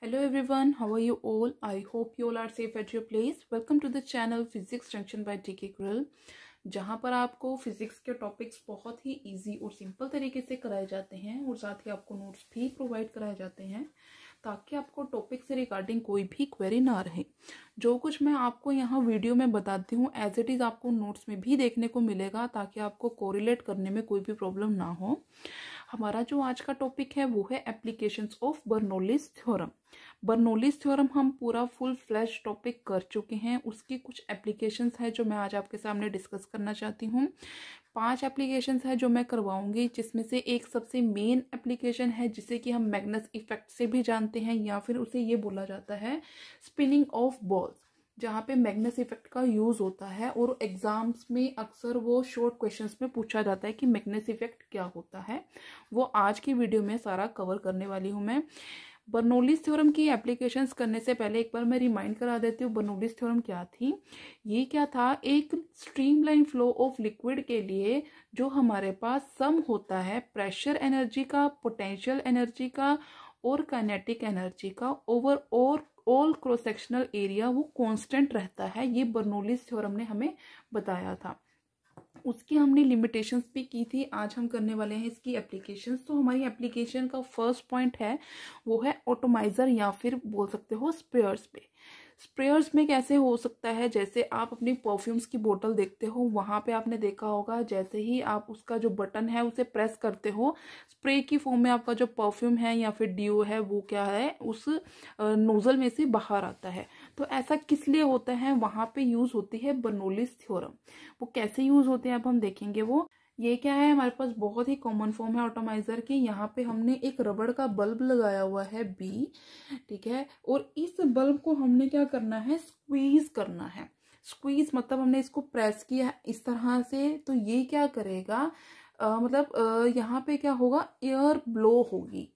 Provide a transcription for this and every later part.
Hello everyone, how are you all? I hope you all are safe at your place. Welcome to the channel Physics Junction by TK Grill, जहाँ पर आपको physics के topics बहुत ही easy और simple तरीके से कराए जाते हैं और साथ ही आपको नोट्स भी प्रोवाइड कराए जाते हैं ताकि आपको टॉपिक से रिगार्डिंग कोई भी क्वेरी ना रहे। जो कुछ मैं आपको यहाँ वीडियो में बताती हूँ एज इट इज़ आपको नोट्स में भी देखने को मिलेगा ताकि आपको कोरिलेट करने में कोई भी प्रॉब्लम ना हो। हमारा जो आज का टॉपिक है वो है applications of Bernoulli's theorem. Bernoulli's theorem हम पूरा फुल फ्लैश टॉपिक कर चुके हैं, उसकी कुछ एप्लीकेशंस है जो मैं आज आपके सामने डिस्कस करना चाहती हूँ। 5 एप्लीकेशंस है जो मैं करवाऊंगी, जिसमें से एक सबसे मेन एप्लीकेशन है जिसे कि हम मैग्नस इफेक्ट से भी जानते हैं या फिर उसे ये बोला जाता है स्पिनिंग ऑफ बॉल्स, जहाँ पे मैग्नस इफेक्ट का यूज होता है और एग्जाम्स में अक्सर वो शॉर्ट क्वेश्चंस में पूछा जाता है कि मैग्नस इफेक्ट क्या होता है। वो आज की वीडियो में सारा कवर करने वाली हूँ मैं। बर्नौलीज थ्योरम की एप्लीकेशंस करने से पहले एक बार मैं रिमाइंड करा देती हूँ बर्नौलीज थ्योरम क्या थी। ये क्या था, एक स्ट्रीमलाइन फ्लो ऑफ लिक्विड के लिए जो हमारे पास सम होता है प्रेशर एनर्जी का, पोटेंशियल एनर्जी का और काइनेटिक एनर्जी का ओवर और ऑल क्रॉस सेक्शनल एरिया, वो कांस्टेंट रहता है। ये बर्नौलीज थ्योरम ने हमें बताया था। उसकी हमने लिमिटेशंस भी की थी। आज हम करने वाले हैं इसकी एप्लीकेशंस। तो हमारी एप्लीकेशन का फर्स्ट पॉइंट है वो है ऑटोमाइजर या फिर बोल सकते हो स्प्रेयर्स पे। स्प्रेयर्स में कैसे हो सकता है, जैसे आप अपनी परफ्यूम्स की बोतल देखते हो, वहां पे आपने देखा होगा जैसे ही आप उसका जो बटन है उसे प्रेस करते हो, स्प्रे की फॉर्म में आपका जो परफ्यूम है या फिर डिओ है वो क्या है उस नोजल में से बाहर आता है। तो ऐसा किस लिए होता है, वहां पे यूज होती है बर्नौलीज थ्योरम। वो कैसे यूज होते हैं अब हम देखेंगे। वो ये क्या है, हमारे पास बहुत ही कॉमन फॉर्म है ऑटोमाइजर की। यहाँ पे हमने एक रबड़ का बल्ब लगाया हुआ है बी, ठीक है, और इस बल्ब को हमने क्या करना है, स्क्वीज करना है। स्क्वीज मतलब हमने इसको प्रेस किया इस तरह से, तो ये क्या करेगा, यहाँ पे क्या होगा, एयर ब्लो होगी।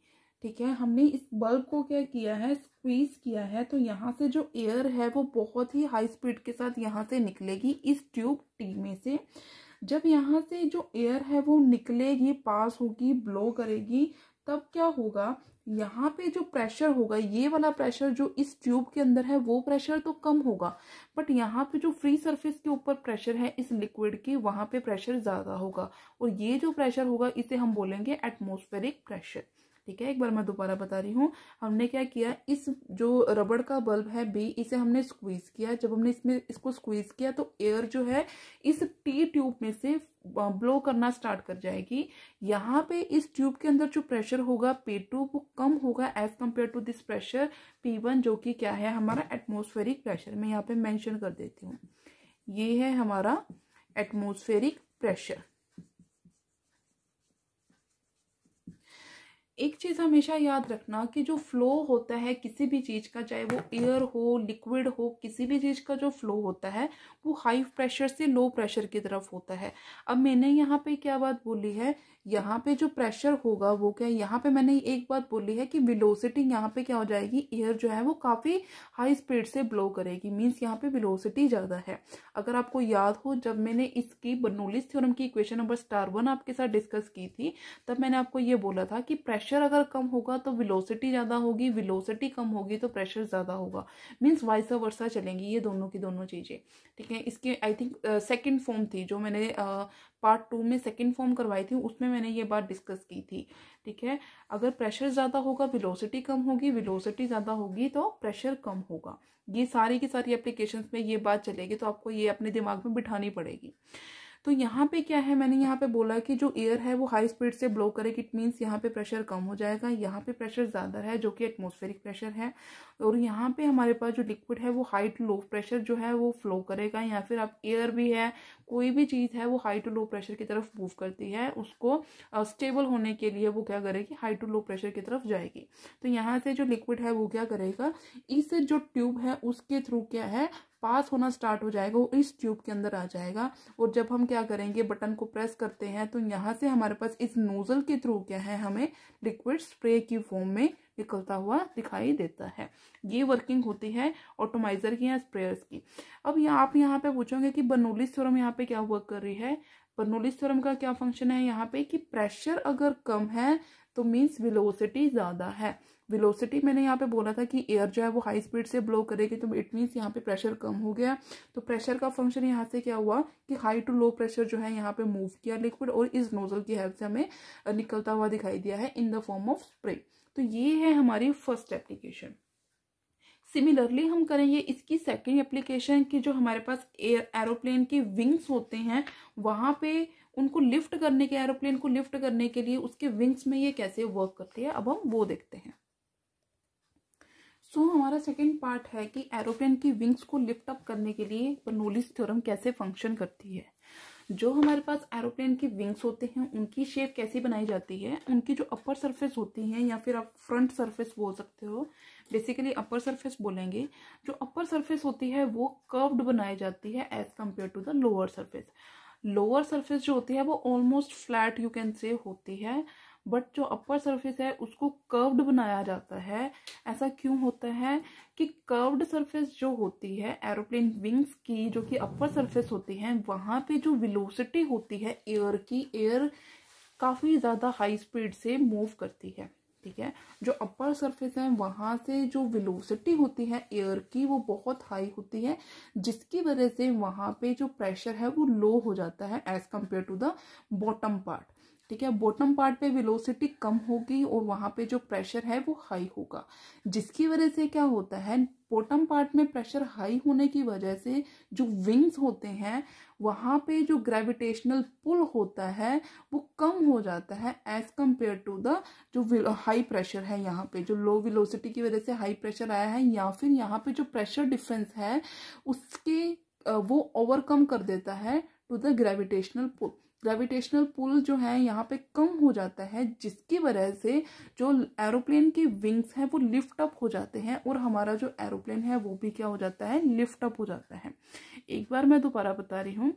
ठीक है, हमने इस बल्ब को क्या किया है, स्क्वीज किया है, तो यहाँ से जो एयर है वो बहुत ही हाई स्पीड के साथ यहाँ से निकलेगी इस ट्यूब टी में से। जब यहाँ से जो एयर है वो निकलेगी, पास होगी, ब्लो करेगी, तब क्या होगा, यहाँ पे जो प्रेशर होगा, ये वाला प्रेशर जो इस ट्यूब के अंदर है वो प्रेशर तो कम होगा, बट यहाँ पे जो फ्री सरफेस के ऊपर प्रेशर है इस लिक्विड की, वहां पे प्रेशर ज्यादा होगा और ये जो प्रेशर होगा इसे हम बोलेंगे एटमॉस्फेरिक प्रेशर। ठीक है, एक बार मैं दोबारा बता रही हूँ। हमने क्या किया, इस जो रबड़ का बल्ब है बी, इसे हमने स्क्वीज किया। जब हमने इसको स्क्वीज किया तो एयर जो है इस टी ट्यूब में से ब्लो करना स्टार्ट कर जाएगी। यहाँ पे इस ट्यूब के अंदर जो प्रेशर होगा P2 वो कम होगा as compare to this pressure P1, जो कि क्या है हमारा एटमॉस्फेरिक प्रेशर। मैं यहाँ पे मेंशन कर देती हूँ, ये है हमारा एटमॉस्फेरिक प्रेशर। एक चीज हमेशा याद रखना कि जो फ्लो होता है किसी भी चीज का, चाहे वो एयर हो, लिक्विड हो, किसी भी चीज का जो फ्लो होता है वो हाई प्रेशर से लो प्रेशर की तरफ होता है। अब मैंने यहाँ पे क्या बात बोली है, यहाँ पे जो प्रेशर होगा वो क्या, यहाँ पे मैंने एक बात बोली है कि वेलोसिटी यहाँ पे क्या हो जाएगी, एयर जो है वो काफी हाई स्पीड से ब्लो करेगी, मीन्स यहाँ पे वेलोसिटी ज्यादा है। अगर आपको याद हो, जब मैंने इसकी बर्नौलीज थ्योरम की इक्वेशन नंबर *1 आपके साथ डिस्कस की थी, तब मैंने आपको ये बोला था कि प्रेशर अगर कम होगा तो वेलोसिटी ज्यादा होगी, वेलोसिटी कम होगी तो प्रेशर ज्यादा होगा, मीन्स वाइस वर्सा चलेंगी ये दोनों की दोनों चीजें। ठीक है, इसकी आई थिंक सेकंड फॉर्म थी जो मैंने पार्ट 2 में सेकंड फॉर्म करवाई थी, उसमें मैंने ये बात डिस्कस की थी। ठीक है, अगर प्रेशर ज्यादा होगा वेलोसिटी कम होगी, वेलोसिटी ज्यादा होगी तो प्रेशर कम होगा। ये सारी की सारी एप्लीकेशंस में ये बात चलेगी, तो आपको ये अपने दिमाग में बिठानी पड़ेगी। तो यहाँ पे क्या है, मैंने यहाँ पे बोला कि जो एयर है वो हाई स्पीड से ब्लो करेगी, इट मीन्स यहाँ पे प्रेशर कम हो जाएगा। यहाँ पे प्रेशर ज्यादा है जो कि एटमॉस्फेरिक प्रेशर है, और यहाँ पे हमारे पास जो लिक्विड है वो हाई टू लो प्रेशर जो है वो फ्लो करेगा। या फिर आप एयर भी है, कोई भी चीज है वो हाई टू लो प्रेशर की तरफ मूव करती है, उसको स्टेबल होने के लिए वो क्या करेगी, हाई टू लो प्रेशर की तरफ जाएगी। तो यहाँ से जो लिक्विड है वो क्या करेगा, इस जो ट्यूब है उसके थ्रू क्या है पास होना स्टार्ट हो जाएगा, वो इस ट्यूब के अंदर आ जाएगा। और जब हम क्या करेंगे, बटन को प्रेस करते हैं, तो यहाँ से हमारे पास इस नोजल के थ्रू क्या है, हमें लिक्विड स्प्रे की फॉर्म में निकलता हुआ दिखाई देता है। ये वर्किंग होती है ऑटोमाइजर की या स्प्रेयर्स की। अब आप यहाँ पे पूछोगे कि बर्नौलीज थ्योरम यहाँ पे क्या वर्क कर रही है। बर्नौलीज थ्योरम का क्या फंक्शन है यहाँ पे कि प्रेशर अगर कम है तो मीन्स वेलोसिटी ज़्यादा है। वेलोसिटी मैंने यहाँ पे बोला था कि एयर जो है वो हाई स्पीड से ब्लो करेगी, तो इट मीन्स यहाँ पे प्रेशर कम हो गया। तो प्रेशर का फंक्शन यहाँ से क्या हुआ कि हाई टू लो प्रेशर जो है यहाँ पे मूव किया लिक्विड, और इस नोजल की हेल्प से हमें निकलता हुआ दिखाई दिया है in the form of spray. तो ये है हमारी फर्स्ट एप्लीकेशन। सिमिलरली हम करेंगे इसकी सेकेंड एप्लीकेशन की, जो हमारे पास एरोप्लेन के विंग्स होते हैं, वहाँ पे उनको लिफ्ट करने के, एरोप्लेन को लिफ्ट करने के लिए उसके विंग्स में ये कैसे वर्क करती है, अब हम वो देखते हैं। हमारा सेकेंड पार्ट है कि एरोप्लेन की विंग्स को लिफ्ट अप करने के लिए बर्नौलीज थ्योरम कैसे फंक्शन करती है। जो हमारे पास एरोप्लेन की विंग्स होते हैं उनकी शेप कैसी बनाई जाती है, उनकी जो अपर सरफेस होती है या फिर आप फ्रंट सरफेस बोल सकते हो, बेसिकली अपर सरफेस बोलेंगे। जो अपर सरफेस होती है वो कर्व्ड बनाई जाती है as compare to the lower surface. Lower surface जो होती है वो almost flat you can say होती है, बट जो अपर सरफेस है उसको कर्व्ड बनाया जाता है। ऐसा क्यों होता है कि कर्व्ड सरफेस जो होती है एरोप्लेन विंग्स की, जो कि अपर सरफेस होती है, वहाँ पे जो वेलोसिटी होती है एयर की, एयर काफ़ी ज़्यादा हाई स्पीड से मूव करती है। ठीक है, जो अपर सरफेस है वहाँ से जो वेलोसिटी होती है एयर की वो बहुत हाई होती है, जिसकी वजह से वहाँ पे जो प्रेशर है वो लो हो जाता है as compare to the bottom part. ठीक है, बॉटम पार्ट पे वेलोसिटी कम होगी और वहाँ पे जो प्रेशर है वो हाई होगा, जिसकी वजह से क्या होता है, बॉटम पार्ट में प्रेशर हाई होने की वजह से जो विंग्स होते हैं वहाँ पे जो ग्रेविटेशनल पुल होता है वो कम हो जाता है एज कम्पेयर टू द जो हाई प्रेशर है। यहाँ पे जो लो वेलोसिटी की वजह से हाई प्रेशर आया है, या फिर यहाँ पे जो प्रेशर डिफरेंस है उसके वो ओवरकम कर देता है to the gravitational pull. Gravitational pull जो है यहाँ पे कम हो जाता है, जिसकी वजह से जो एरोप्लेन की विंग्स हैं वो लिफ्ट अप हो जाते हैं, और हमारा जो एरोप्लेन है वो भी क्या हो जाता है, लिफ्ट अप हो जाता है। एक बार मैं दोबारा बता रही हूँ,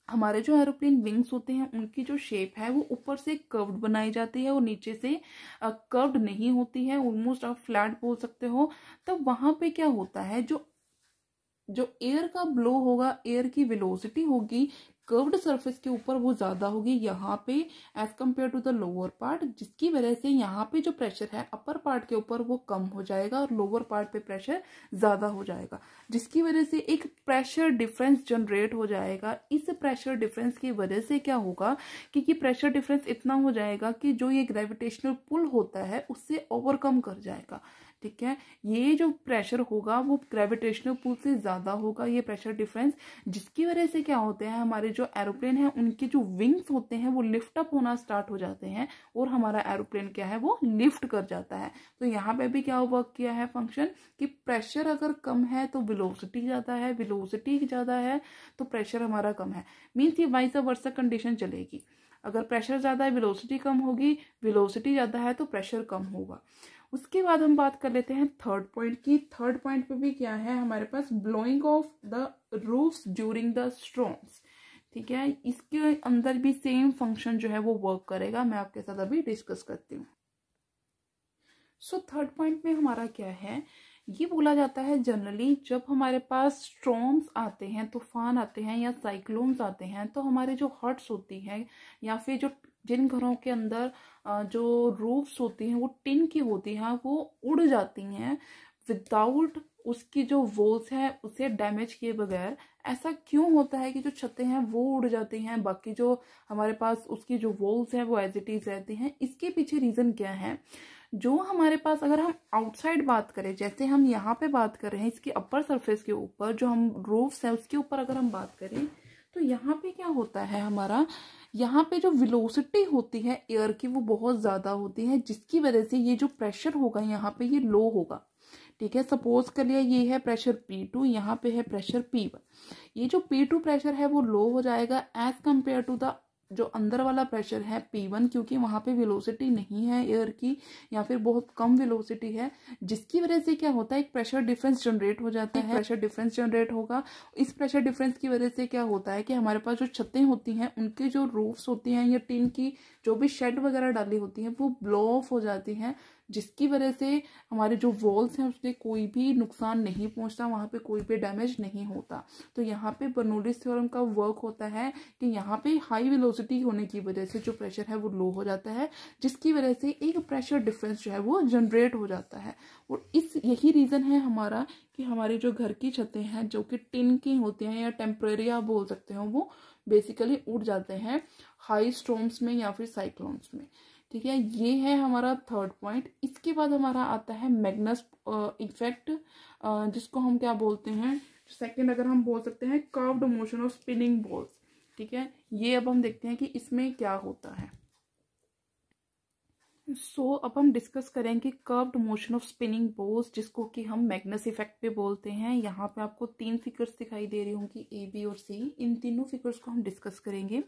हमारे जो एरोप्लेन विंग्स होते हैं उनकी जो शेप है वो ऊपर से कर्व्ड बनाई जाती है और नीचे से कर्व्ड नहीं होती है, ऑलमोस्ट आप फ्लैट बोल सकते हो। तब वहाँ पे क्या होता है, जो एयर का ब्लो होगा, एयर की वेलोसिटी होगी कर्व्ड सरफेस के ऊपर वो ज़्यादा होगी यहाँ पे as compare to the lower part, जिसकी वजह से यहाँ पे जो प्रेशर है अपर पार्ट के ऊपर वो कम हो जाएगा और लोअर पार्ट पे प्रेशर ज़्यादा हो जाएगा, जिसकी वजह से एक प्रेशर डिफरेंस जनरेट हो जाएगा। इस प्रेशर डिफरेंस की वजह से क्या होगा कि ये प्रेशर डिफरेंस इतना हो जाएगा कि जो ये ग्रेविटेशनल पुल होता है उससे ओवरकम कर जाएगा। ठीक है, ये जो प्रेशर होगा वो ग्रेविटेशनल पुल से ज़्यादा होगा, ये प्रेशर डिफरेंस, जिसकी वजह से क्या होते हैं, हमारे जो एरोप्लेन है उनके जो विंग्स होते हैं वो लिफ्ट अप होना स्टार्ट हो जाते हैं और हमारा एरोप्लेन क्या है वो लिफ्ट कर जाता है। तो यहाँ पे भी क्या वर्क किया है फंक्शन कि प्रेशर अगर कम है तो वेलोसिटी ज़्यादा है, वेलोसिटी ज़्यादा है तो प्रेशर हमारा कम है, मीन्स ये वाइस वर्सा कंडीशन चलेगी। अगर प्रेशर ज़्यादा है वेलोसिटी कम होगी, वेलोसिटी ज़्यादा है तो प्रेशर कम होगा। उसके बाद हम बात कर लेते हैं थर्ड पॉइंट की। थर्ड पॉइंट पे भी क्या है हमारे पास, blowing off the roofs during the storms. ठीक है, इसके अंदर भी सेम फंक्शन जो है वो वर्क करेगा, मैं आपके साथ अभी डिस्कस करती हूँ। सो थर्ड पॉइंट में हमारा क्या है, ये बोला जाता है जनरली जब हमारे पास स्टॉर्म्स आते हैं, तूफान आते हैं या साइक्लोन्स आते हैं, तो हमारे जो हट्स होती हैं या फिर जो जिन घरों के अंदर जो रूफ्स होती हैं वो टिन की होती हैं वो उड़ जाती हैं विदाउट उसकी जो वॉल्स हैं उसे डैमेज किए बगैर। ऐसा क्यों होता है कि जो छतें हैं वो उड़ जाती हैं, बाकी जो हमारे पास उसकी जो वॉल्स हैं वो एज इट इज रहती हैं? इसके पीछे रीज़न क्या है? जो हमारे पास अगर हम आउटसाइड बात करें, जैसे हम यहाँ पे बात कर रहे हैं इसकी अपर सरफेस के ऊपर, जो हम रूफ्स है उसके ऊपर अगर हम बात करें तो यहाँ पे क्या होता है, हमारा यहाँ पे जो वेलोसिटी होती है एयर की वो बहुत ज़्यादा होती है, जिसकी वजह से ये जो प्रेशर होगा यहाँ पे ये लो होगा। ठीक है, सपोज कर लिया ये है प्रेशर P2, यहाँ पे है प्रेशर P1। ये जो P2 प्रेशर है वो लो हो जाएगा एज कम्पेयर टू द जो अंदर वाला प्रेशर है P1, क्योंकि वहाँ पे वेलोसिटी नहीं है एयर की या फिर बहुत कम वेलोसिटी है, जिसकी वजह से क्या होता है एक प्रेशर डिफरेंस जनरेट हो जाता है। प्रेशर डिफरेंस जनरेट होगा, इस प्रेशर डिफरेंस की वजह से क्या होता है कि हमारे पास जो छतें होती हैं उनके जो रूफ्स होती हैं या टिन की जो भी शेड वगैरह डाली होती हैं वो ब्लो ऑफ हो जाती हैं, जिसकी वजह से हमारे जो वॉल्स हैं उसमें कोई भी नुकसान नहीं पहुंचता, वहाँ पे कोई भी डैमेज नहीं होता। तो यहाँ पे बर्नौलीज थ्योरम का वर्क होता है कि यहाँ पे हाई वेलोसिटी होने की वजह से जो प्रेशर है वो लो हो जाता है, जिसकी वजह से एक प्रेशर डिफरेंस जो है वो जनरेट हो जाता है। और यही रीज़न है हमारा कि हमारी जो घर की छतें हैं जो कि टिन की होती हैं या टेम्परेरी आप बोल सकते हो, वो बेसिकली उड़ जाते हैं हाई स्टॉर्म्स में या फिर साइक्लोन्स में। ठीक है, ये है हमारा थर्ड पॉइंट। इसके बाद हमारा आता है मैग्नस इफेक्ट, जिसको हम क्या बोलते हैं, सेकंड अगर हम बोल सकते हैं curved motion of spinning balls. ठीक है, ये अब हम देखते हैं कि इसमें क्या होता है। अब हम डिस्कस करेंगे curved motion of spinning balls, जिसको कि हम मैग्नस इफेक्ट पे बोलते हैं। यहाँ पे आपको 3 फिगर्स दिखाई दे रही होंगी, ए, बी और सी। इन तीनों फिगर्स को हम डिस्कस करेंगे।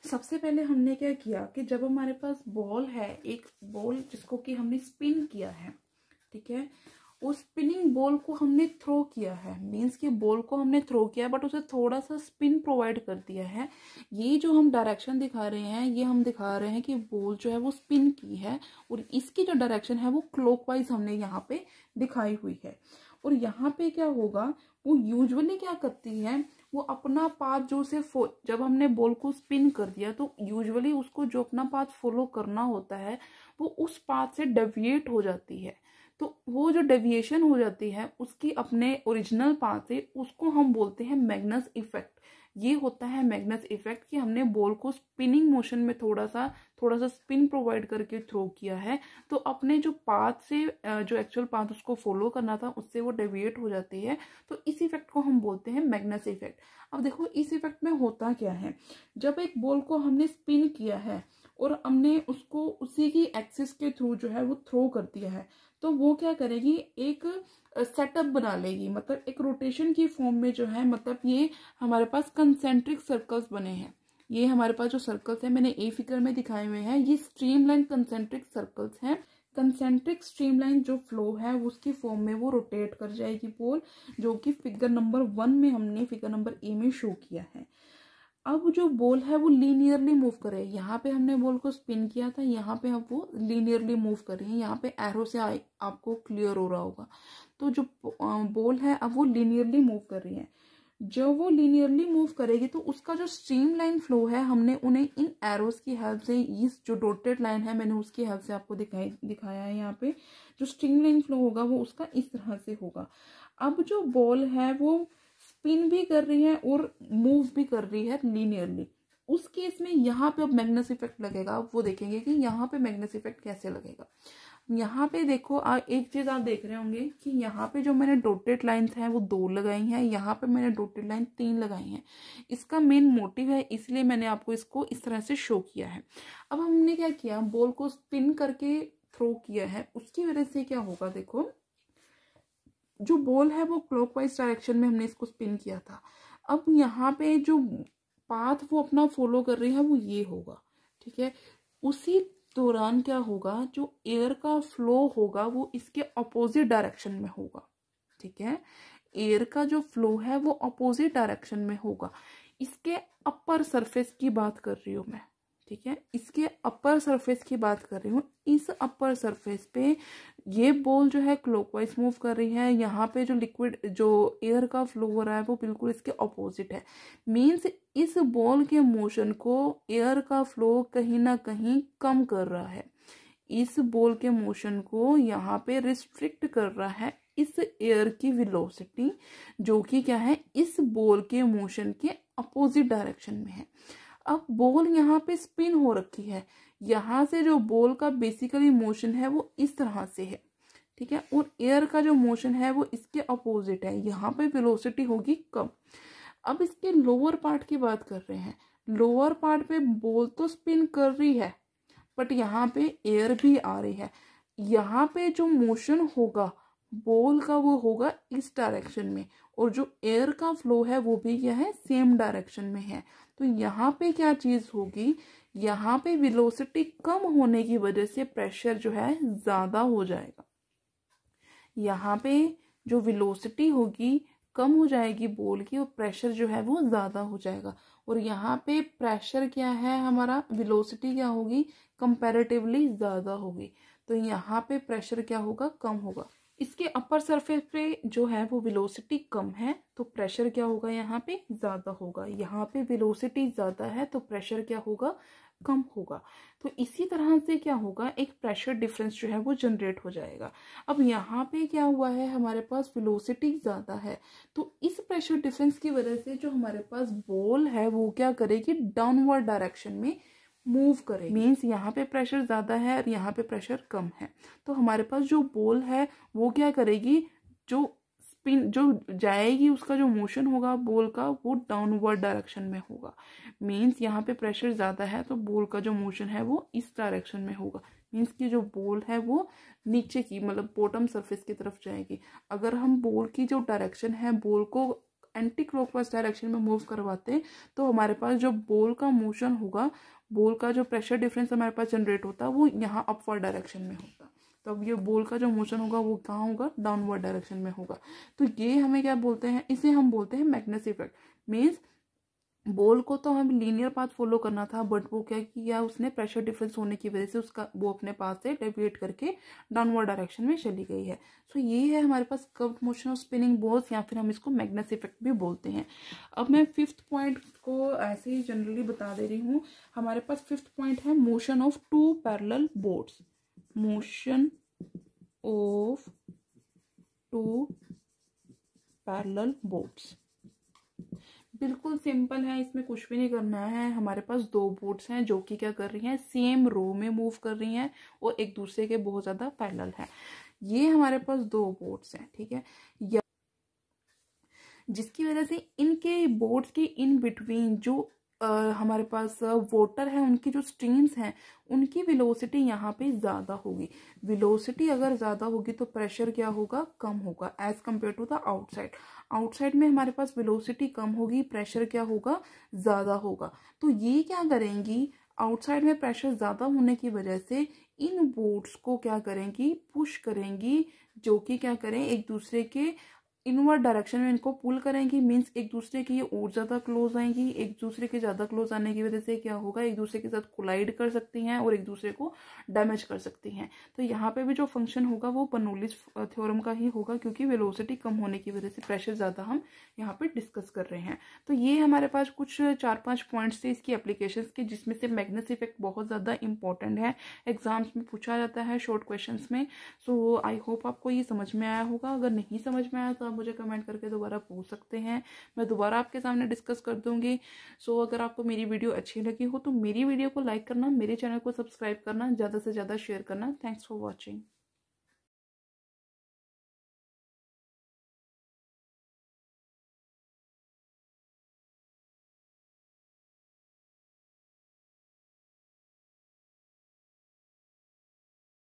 सबसे पहले हमने क्या किया कि जब हमारे पास बॉल है, एक बॉल जिसको कि हमने स्पिन किया है, ठीक है, उस स्पिनिंग बॉल को हमने थ्रो किया है, मीन्स कि बॉल को हमने थ्रो किया बट उसे थोड़ा सा स्पिन प्रोवाइड कर दिया है। ये जो हम डायरेक्शन दिखा रहे हैं, ये हम दिखा रहे हैं कि बॉल जो है वो स्पिन की है और इसकी जो डायरेक्शन है वो क्लॉकवाइज हमने यहाँ पे दिखाई हुई है। और यहाँ पे क्या होगा, वो यूजुअली क्या करती है, वो अपना पाथ जो उसे जब हमने बॉल को स्पिन कर दिया तो यूजुअली उसको जो अपना पाथ फॉलो करना होता है वो उस पाथ से डेविएट हो जाती है। तो वो जो डेविएशन हो जाती है उसकी अपने ओरिजिनल पाथ से, उसको हम बोलते हैं मैग्नस इफेक्ट। ये होता है मैग्नस इफेक्ट कि हमने बॉल को स्पिनिंग मोशन में थोड़ा सा स्पिन प्रोवाइड करके थ्रो किया है, तो अपने जो पाथ से जो एक्चुअल पाथ उसको फॉलो करना था उससे वो डेविएट हो जाती है। तो इस इफेक्ट को हम बोलते हैं मैग्नस इफेक्ट। अब देखो इस इफेक्ट में होता क्या है, जब एक बॉल को हमने स्पिन किया है और हमने उसको उसी की एक्सिस के थ्रू जो है वो थ्रो कर दिया है, तो वो क्या करेगी, एक सेटअप बना लेगी, मतलब एक रोटेशन की फॉर्म में जो है, मतलब ये हमारे पास कंसेंट्रिक सर्कल्स बने हैं। ये हमारे पास जो सर्कल्स हैं मैंने ए फिगर में दिखाए हुए हैं, ये स्ट्रीमलाइन कंसेंट्रिक सर्कल्स हैं। कंसेंट्रिक स्ट्रीमलाइन जो फ्लो है उसकी फॉर्म में वो रोटेट कर जाएगी बॉल, जो कि फिगर नंबर 1 में हमने फिगर नंबर ए में शो किया है। अब जो बॉल है वो लीनियरली मूव करे, यहाँ पे हमने बॉल को स्पिन किया था, यहाँ पे हम वो लीनियरली मूव कर रही है। यहाँ पे एरो से आपको क्लियर हो रहा होगा। तो जो बॉल है अब वो लीनियरली मूव कर रही है। जब वो लीनियरली मूव करेगी तो उसका जो स्ट्रीमलाइन फ्लो है, हमने उन्हें इन एरोस की हेल्प से, इस जो डॉटेड लाइन है मैंने उसकी हेल्प से आपको दिखाया है। यहाँ पे जो स्ट्रीमलाइन फ्लो होगा वो उसका इस तरह से होगा। अब जो बॉल है वो स्पिन भी कर रही है और मूव भी कर रही है लीनियरली, उस केस में यहाँ पे अब मैग्नस इफेक्ट लगेगा। अब वो देखेंगे कि यहाँ पे मैग्नस इफेक्ट कैसे लगेगा। यहाँ पे देखो एक चीज आप देख रहे होंगे कि यहाँ पे जो मैंने डॉटेड लाइन्स हैं वो 2 लगाई हैं, यहाँ पे मैंने डॉटेड लाइन 3 लगाई हैं। इसका मेन मोटिव है, इसलिए मैंने आपको इसको इस तरह से शो किया है। अब हमने क्या किया, बॉल को स्पिन करके थ्रो किया है, उसकी वजह से क्या होगा, देखो जो बॉल है वो क्लॉकवाइज डायरेक्शन में हमने इसको स्पिन किया था। अब यहाँ पे जो पाथ वो अपना फॉलो कर रही है वो ये होगा, ठीक है। उसी दौरान क्या होगा, जो एयर का फ्लो होगा वो इसके अपोजिट डायरेक्शन में होगा, ठीक है। एयर का जो फ्लो है वो अपोजिट डायरेक्शन में होगा। इसके अपर सरफेस की बात कर रही हूँ मैं, ठीक है, इसके अपर सरफेस की बात कर रही हूँ। इस अपर सरफेस पे ये बॉल जो है क्लॉकवाइज मूव कर रही है, यहाँ पे जो लिक्विड जो एयर का फ्लो हो रहा है वो बिल्कुल इसके ऑपोजिट है। मीन्स इस बॉल के मोशन को एयर का फ्लो कहीं ना कहीं कम कर रहा है, इस बॉल के मोशन को यहाँ पे रिस्ट्रिक्ट कर रहा है इस एयर की वेलोसिटी, जो कि क्या है, इस बॉल के मोशन के अपोजिट डायरेक्शन में है। अब बॉल यहाँ पे स्पिन हो रखी है, यहाँ से जो बॉल का बेसिकली मोशन है वो इस तरह से है, ठीक है, और एयर का जो मोशन है वो इसके अपोजिट है, यहाँ पे वेलोसिटी होगी कम। अब इसके लोअर पार्ट की बात कर रहे हैं। लोअर पार्ट पे बॉल तो स्पिन कर रही है बट यहाँ पे एयर भी आ रही है। यहाँ पे जो मोशन होगा बॉल का वो होगा इस डायरेक्शन में, और जो एयर का फ्लो है वो भी क्या है, सेम डायरेक्शन में है। तो यहाँ पे क्या चीज होगी, यहाँ पे वेलोसिटी कम होने की वजह से प्रेशर जो है ज्यादा हो जाएगा। यहाँ पे जो वेलोसिटी होगी कम हो जाएगी बॉल की, और प्रेशर जो है वो ज्यादा हो जाएगा। और यहाँ पे प्रेशर क्या है हमारा, वेलोसिटी क्या होगी, कंपैरेटिवली ज्यादा होगी। तो यहाँ पे प्रेशर क्या होगा, कम होगा। इसके अपर सरफेस पे जो है वो वेलोसिटी कम है तो प्रेशर क्या होगा, यहाँ पे ज़्यादा होगा। यहाँ पे वेलोसिटी ज़्यादा है तो प्रेशर क्या होगा, कम होगा। तो इसी तरह से क्या होगा, एक प्रेशर डिफरेंस जो है वो जनरेट हो जाएगा। अब यहाँ पे क्या हुआ है, हमारे पास वेलोसिटी ज़्यादा है तो इस प्रेशर डिफरेंस की वजह से जो हमारे पास बॉल है वो क्या करेगी, डाउनवर्ड डायरेक्शन में मूव करेगी। मीन्स यहाँ पे प्रेशर ज़्यादा है और यहाँ पे प्रेशर कम है तो हमारे पास जो बॉल है वो क्या करेगी, जो स्पिन जो जाएगी उसका जो मोशन होगा बॉल का वो डाउनवर्ड डायरेक्शन में होगा। मीन्स यहाँ पे प्रेशर ज़्यादा है तो बॉल का जो मोशन है वो इस डायरेक्शन में होगा। मीन्स कि जो बॉल है वो नीचे की मतलब बॉटम सरफेस की तरफ जाएगी। अगर हम बॉल की जो डायरेक्शन है बॉल को एंटी क्लॉकवाइज डायरेक्शन में मूव करवाते हैं तो हमारे पास जो बॉल का मोशन होगा, बॉल का जो प्रेशर डिफरेंस हमारे पास जनरेट होता है वो यहाँ अपवर्ड डायरेक्शन में होगा। तो अब ये बॉल का जो मोशन होगा वो कहाँ होगा, डाउनवर्ड डायरेक्शन में होगा। तो ये हमें क्या बोलते हैं, इसे हम बोलते हैं मैग्नेस इफेक्ट। मीन्स बॉल को तो हमें लीनियर पाथ फॉलो करना था बट वो क्या किया उसने, प्रेशर डिफरेंस होने की वजह से उसका वो अपने पास से डेविएट करके डाउनवर्ड डायरेक्शन में चली गई है। सो ये है हमारे पास curved motion of spinning balls, या फिर हम इसको मैग्नेस इफेक्ट भी बोलते हैं। अब मैं फिफ्थ पॉइंट को ऐसे ही जनरली बता दे रही हूँ। हमारे पास फिफ्थ पॉइंट है motion of two parallel boards. Motion of two parallel boards बिल्कुल सिंपल है, इसमें कुछ भी नहीं करना है। हमारे पास दो बोर्ड्स हैं जो कि क्या कर रही हैं, सेम रो में मूव कर रही हैं और एक दूसरे के बहुत ज़्यादा पैरेलल है। ये हमारे पास दो बोर्ड्स हैं, ठीक है, या जिसकी वजह से इनके बोर्ड्स के इन बिटवीन जो हमारे पास वाटर है उनकी जो स्ट्रीम्स हैं उनकी वेलोसिटी यहाँ पे ज़्यादा होगी। वेलोसिटी अगर ज़्यादा होगी तो प्रेशर क्या होगा, कम होगा as compare to the outside. Outside में हमारे पास वेलोसिटी कम होगी, प्रेशर क्या होगा, ज़्यादा होगा। तो ये क्या करेंगी, आउटसाइड में प्रेशर ज़्यादा होने की वजह से इन बोर्ड्स को क्या करेंगी, पुश करेंगी, जो कि क्या करें, एक दूसरे के इनवर्ड डायरेक्शन में इनको पुल करेंगी। मीन्स एक दूसरे की ये और ज़्यादा क्लोज आएंगी। एक दूसरे के ज़्यादा क्लोज आने की वजह से क्या होगा, एक दूसरे के साथ कोलाइड कर सकती हैं और एक दूसरे को डैमेज कर सकती हैं। तो यहाँ पे भी जो फंक्शन होगा वो बर्नौलीज थ्योरम का ही होगा, क्योंकि वेलोसिटी कम होने की वजह से प्रेशर ज़्यादा हम यहाँ पे डिस्कस कर रहे हैं। तो ये हमारे पास कुछ 4-5 पॉइंट्स थे इसकी एप्लीकेशंस के, जिसमें से मैग्नेस इफेक्ट बहुत ज़्यादा इंपॉर्टेंट है, एग्जाम्स में पूछा जाता है शॉर्ट क्वेश्चन में। सो आई होप आपको ये समझ में आया होगा। अगर नहीं समझ में आया तो मुझे कमेंट करके दोबारा पूछ सकते हैं, मैं दोबारा आपके सामने डिस्कस कर दूंगी। सो अगर आपको मेरी वीडियो अच्छी लगी हो तो मेरी वीडियो को लाइक करना, मेरे चैनल को सब्सक्राइब करना, ज़्यादा से ज़्यादा शेयर करना। Thanks for watching.